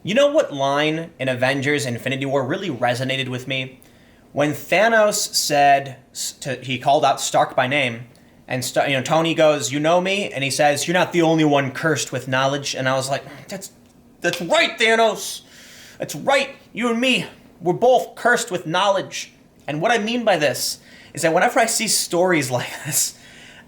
You know what line in Avengers Infinity War really resonated with me? When Thanos said, he called out Stark by name, and Tony goes, "You know me?" And he says, "You're not the only one cursed with knowledge." And I was like, that's right, Thanos. That's right. You and me, we're both cursed with knowledge. And what I mean by this is that whenever I see stories like this,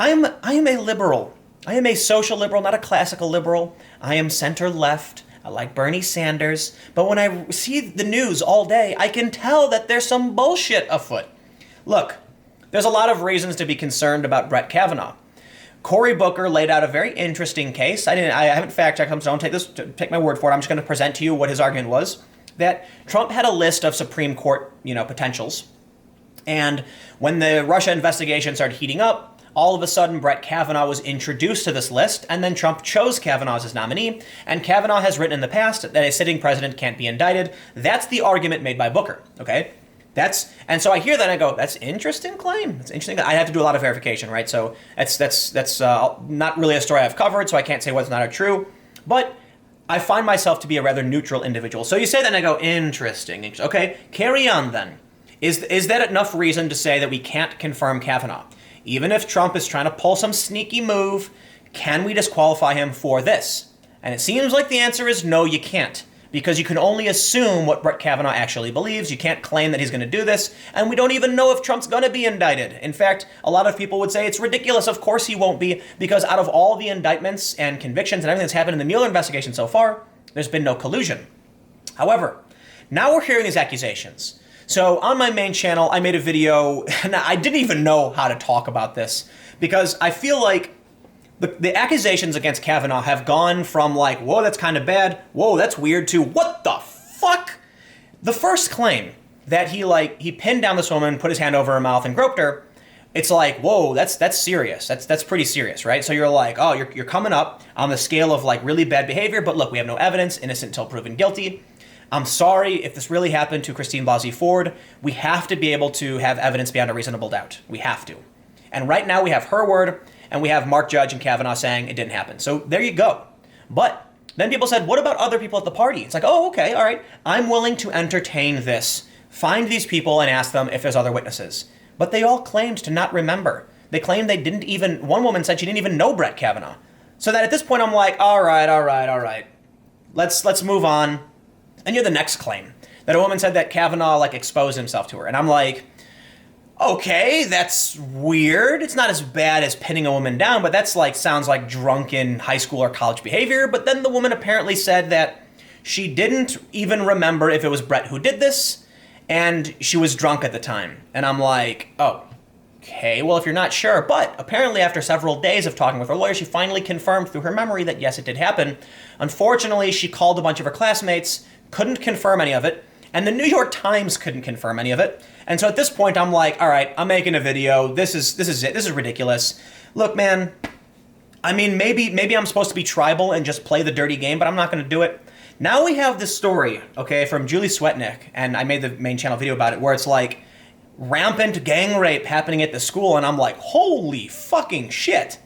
I am a liberal. I am a social liberal, not a classical liberal. I am center left. I like Bernie Sanders. But when I see the news all day, I can tell that there's some bullshit afoot. Look, there's a lot of reasons to be concerned about Brett Kavanaugh. Cory Booker laid out a very interesting case. I haven't fact-checked him, so don't take my word for it. I'm just going to present to you what his argument was. That Trump had a list of Supreme Court, potentials. And when the Russia investigation started heating up, all of a sudden Brett Kavanaugh was introduced to this list, and then Trump chose Kavanaugh as his nominee, and Kavanaugh has written in the past that a sitting president can't be indicted. That's the argument made by Booker, okay? And so I hear that and I go, that's interesting claim. It's interesting. I have to do a lot of verification, right? So that's not really a story I've covered, so I can't say what's not or true. But I find myself to be a rather neutral individual. So you say that and I go, interesting. Okay, carry on then. Is that enough reason to say that we can't confirm Kavanaugh? Even if Trump is trying to pull some sneaky move, can we disqualify him for this? And it seems like the answer is no, you can't. Because you can only assume what Brett Kavanaugh actually believes. You can't claim that he's going to do this. And we don't even know if Trump's going to be indicted. In fact, a lot of people would say it's ridiculous. Of course he won't be. Because out of all the indictments and convictions and everything that's happened in the Mueller investigation so far, there's been no collusion. However, now we're hearing these accusations. So on my main channel, I made a video, and I didn't even know how to talk about this because I feel like the accusations against Kavanaugh have gone from like, whoa, that's kind of bad, whoa, that's weird, to what the fuck? The first claim that he pinned down this woman, put his hand over her mouth and groped her, it's like, whoa, that's serious. That's pretty serious, right? So you're like, oh, you're coming up on the scale of like really bad behavior, but look, we have no evidence, innocent until proven guilty. I'm sorry if this really happened to Christine Blasey Ford. We have to be able to have evidence beyond a reasonable doubt. We have to. And right now we have her word, and we have Mark Judge and Kavanaugh saying it didn't happen. So there you go. But then people said, what about other people at the party? It's like, oh, okay, all right. I'm willing to entertain this. Find these people and ask them if there's other witnesses. But they all claimed to not remember. They claimed they didn't even, one woman said she didn't even know Brett Kavanaugh. So that at this point I'm like, all right. Let's move on. And you're the next claim that a woman said that Kavanaugh exposed himself to her. And I'm like, okay, that's weird. It's not as bad as pinning a woman down, but that's sounds like drunken high school or college behavior. But then the woman apparently said that she didn't even remember if it was Brett who did this, and she was drunk at the time. And I'm like, oh, okay, well, if you're not sure. But apparently after several days of talking with her lawyer, she finally confirmed through her memory that yes, it did happen. Unfortunately, she called a bunch of her classmates, couldn't confirm any of it, and the New York Times couldn't confirm any of it. And so at this point, I'm like, all right, I'm making a video. This is it. This is ridiculous. Look, man, I mean, maybe I'm supposed to be tribal and just play the dirty game, but I'm not going to do it. Now we have this story, okay, from Julie Swetnick, and I made the main channel video about it, where it's like rampant gang rape happening at the school, and I'm like, holy fucking shit.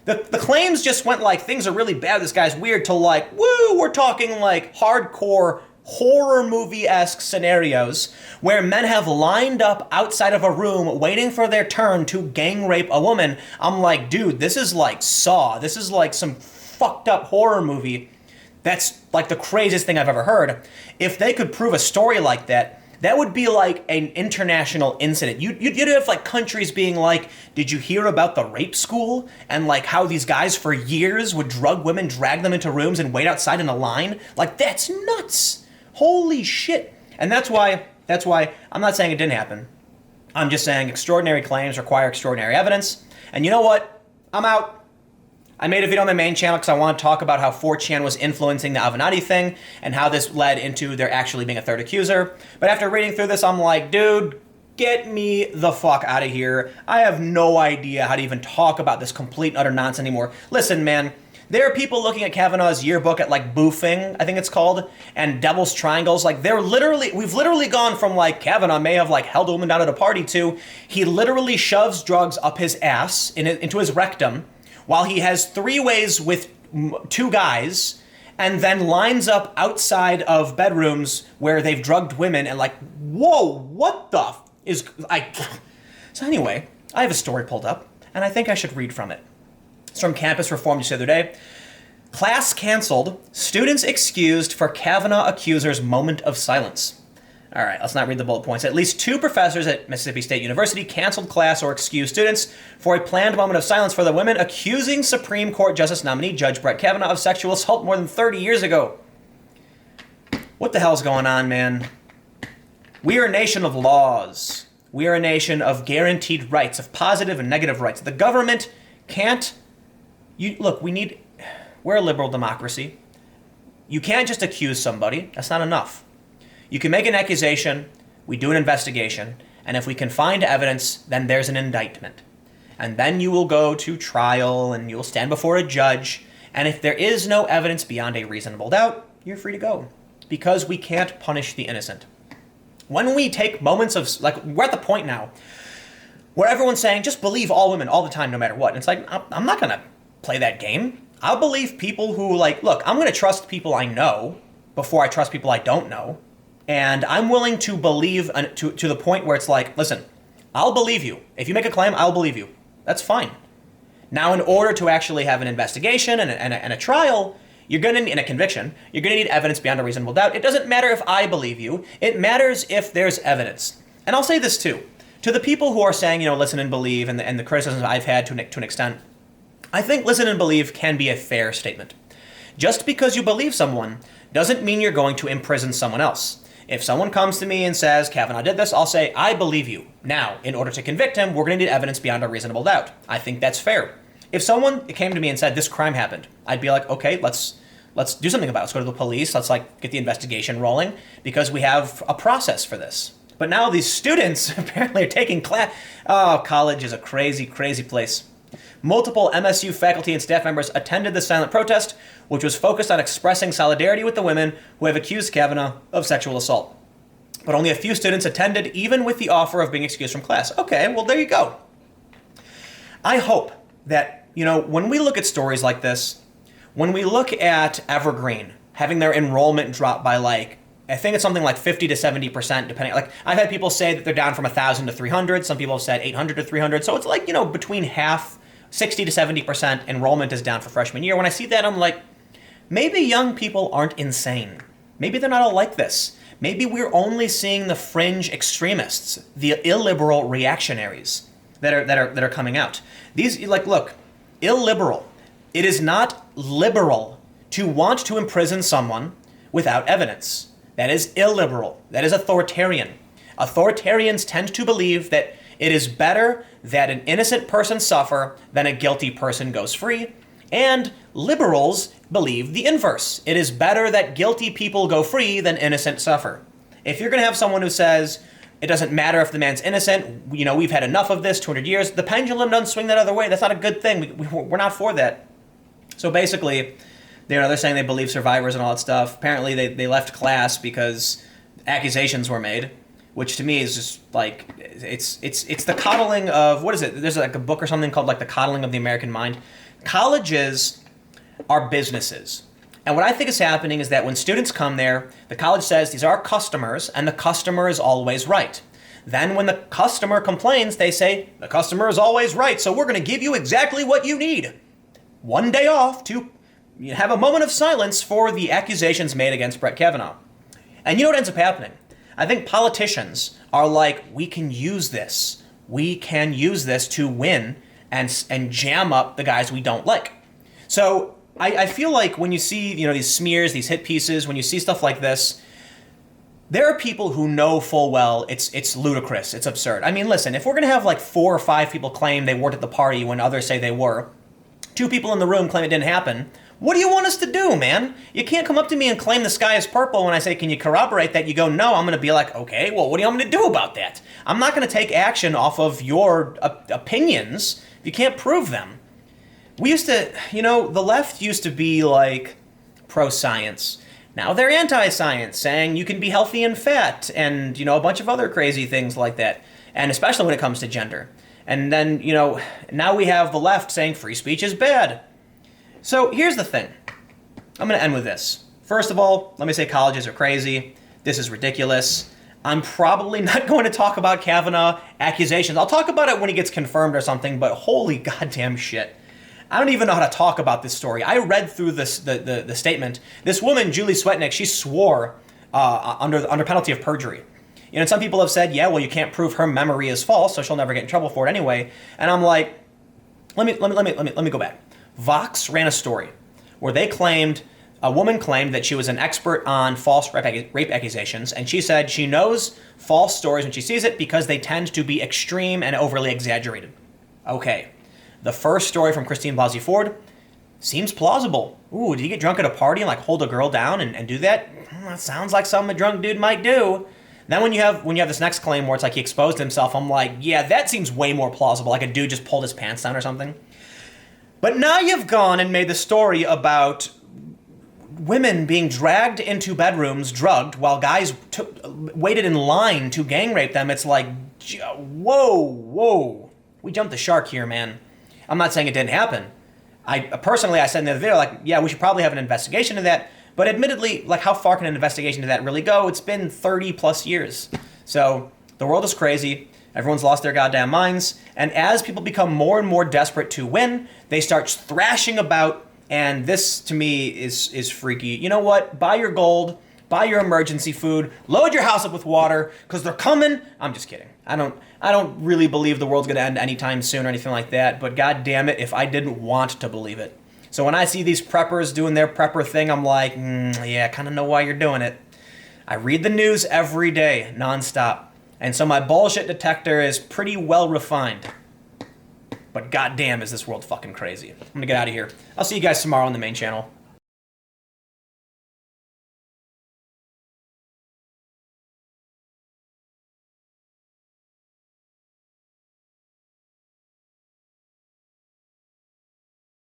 The claims just went things are really bad, this guy's weird, to woo, we're talking hardcore horror movie-esque scenarios where men have lined up outside of a room waiting for their turn to gang rape a woman. I'm like, dude, this is like Saw. This is like some fucked up horror movie. That's the craziest thing I've ever heard. If they could prove a story like that, that would be an international incident. You'd have countries being like, did you hear about the rape school? And how these guys for years would drug women, drag them into rooms and wait outside in a line? That's nuts. Holy shit. And that's why I'm not saying it didn't happen. I'm just saying extraordinary claims require extraordinary evidence. And you know what? I'm out. I made a video on my main channel because I want to talk about how 4chan was influencing the Avenatti thing and how this led into there actually being a third accuser. But after reading through this, I'm like, dude, get me the fuck out of here. I have no idea how to even talk about this complete and utter nonsense anymore. Listen, man, there are people looking at Kavanaugh's yearbook at boofing, I think it's called, and devil's triangles. We've literally gone from Kavanaugh may have held a woman down at a party to he literally shoves drugs up his ass into his rectum while he has three ways with two guys and then lines up outside of bedrooms where they've drugged women and like, whoa, what the is I? So anyway, I have a story pulled up, and I think I should read from it. It's from Campus Reform just the other day. Class canceled, students excused for Kavanaugh accuser's moment of silence. All right, let's not read the bullet points. At least 2 professors at Mississippi State University canceled class or excused students for a planned moment of silence for the women accusing Supreme Court Justice nominee Judge Brett Kavanaugh of sexual assault more than 30 years ago. What the hell's going on, man? We are a nation of laws. We are a nation of guaranteed rights, of positive and negative rights. The government can't... We're a liberal democracy. You can't just accuse somebody. That's not enough. You can make an accusation, we do an investigation, and if we can find evidence, then there's an indictment. And then you will go to trial, and you'll stand before a judge, and if there is no evidence beyond a reasonable doubt, you're free to go. Because we can't punish the innocent. When we take moments of, we're at the point now where everyone's saying, just believe all women all the time, no matter what. And it's like, I'm not going to play that game. I'll believe people who, look, I'm going to trust people I know before I trust people I don't know. And I'm willing to believe to the point where it's like, listen, I'll believe you. If you make a claim, I'll believe you. That's fine. Now, in order to actually have an investigation and a trial, you're going to need a conviction. You're going to need evidence beyond a reasonable doubt. It doesn't matter if I believe you. It matters if there's evidence. And I'll say this too. To the people who are saying, listen and believe, and the criticisms I've had to an extent, I think listen and believe can be a fair statement. Just because you believe someone doesn't mean you're going to imprison someone else. If someone comes to me and says, Kavanaugh did this, I'll say, I believe you. Now, in order to convict him, we're going to need evidence beyond a reasonable doubt. I think that's fair. If someone came to me and said, this crime happened, I'd be like, okay, let's do something about it. Let's go to the police. Let's get the investigation rolling because we have a process for this. But now these students apparently are taking class. Oh, college is a crazy, crazy place. Multiple MSU faculty and staff members attended the silent protest, which was focused on expressing solidarity with the women who have accused Kavanaugh of sexual assault. But only a few students attended, even with the offer of being excused from class. Okay, well, there you go. I hope that, when we look at stories like this, when we look at Evergreen having their enrollment drop by I think it's something like 50 to 70%, depending. I've had people say that they're down from 1,000 to 300. Some people have said 800 to 300. So it's between half, 60 to 70% enrollment is down for freshman year. When I see that, I'm like, maybe young people aren't insane. Maybe they're not all like this. Maybe we're only seeing the fringe extremists, the illiberal reactionaries that are coming out. These, look, illiberal. It is not liberal to want to imprison someone without evidence. That is illiberal. That is authoritarian. Authoritarians tend to believe that it is better that an innocent person suffer than a guilty person goes free. And liberals believe the inverse. It is better that guilty people go free than innocent suffer. If you're going to have someone who says, it doesn't matter if the man's innocent, we've had enough of this, 200 years, the pendulum doesn't swing that other way. That's not a good thing. We're not for that. So basically, they're saying they believe survivors and all that stuff. Apparently, they left class because accusations were made, which to me is just it's the coddling of, what is it? There's a book or something called The Coddling of the American Mind. Colleges are businesses. And what I think is happening is that when students come there, the college says these are our customers, and the customer is always right. Then when the customer complains, they say, the customer is always right, so we're going to give you exactly what you need. One day off to have a moment of silence for the accusations made against Brett Kavanaugh. And you know what ends up happening? I think politicians are like, we can use this. We can use this to win and jam up the guys we don't like. So I feel like when you see these smears, these hit pieces, when you see stuff like this, there are people who know full well it's ludicrous, it's absurd. I mean, listen, if we're going to have 4 or 5 people claim they weren't at the party when others say they were, 2 people in the room claim it didn't happen, what do you want us to do, man? You can't come up to me and claim the sky is purple when I say, can you corroborate that? You go, no. I'm going to be like, okay, well, what do you want me to do about that? I'm not going to take action off of your opinions if you can't prove them. We used to, the left used to be pro-science. Now they're anti-science, saying you can be healthy and fat and, a bunch of other crazy things like that. And especially when it comes to gender. And then, now we have the left saying free speech is bad. So here's the thing. I'm going to end with this. First of all, let me say colleges are crazy. This is ridiculous. I'm probably not going to talk about Kavanaugh accusations. I'll talk about it when he gets confirmed or something, but holy goddamn shit. I don't even know how to talk about this story. I read through the statement. This woman, Julie Swetnick, she swore under penalty of perjury. You know, some people have said, yeah, well, you can't prove her memory is false, so she'll never get in trouble for it anyway. And I'm like, let me go back. Vox ran a story where a woman claimed that she was an expert on false rape accusations, and she said she knows false stories when she sees it because they tend to be extreme and overly exaggerated. Okay. The first story from Christine Blasey Ford seems plausible. Ooh, did he get drunk at a party and like hold a girl down and do that? That sounds like something a drunk dude might do. Then when you have this next claim where it's like he exposed himself, I'm like, yeah, that seems way more plausible. Like a dude just pulled his pants down or something. But now you've gone and made the story about women being dragged into bedrooms, drugged, while guys waited in line to gang rape them. It's like, whoa. We jumped the shark here, man. I'm not saying it didn't happen. I said in the other video, like, yeah, we should probably have an investigation into that. But admittedly, like, how far can an investigation into that really go? It's been 30 plus years. So the world is crazy. Everyone's lost their goddamn minds. And as people become more and more desperate to win, they start thrashing about. And this, to me, is freaky. You know what? Buy your gold. Buy your emergency food. Load your house up with water, because they're coming. I'm just kidding. I don't really believe the world's going to end anytime soon or anything like that, but god damn it if I didn't want to believe it. So when I see these preppers doing their prepper thing, I'm like, yeah, I kind of know why you're doing it. I read the news every day, nonstop, and so my bullshit detector is pretty well refined. But goddamn is this world fucking crazy. I'm going to get out of here. I'll see you guys tomorrow on the main channel.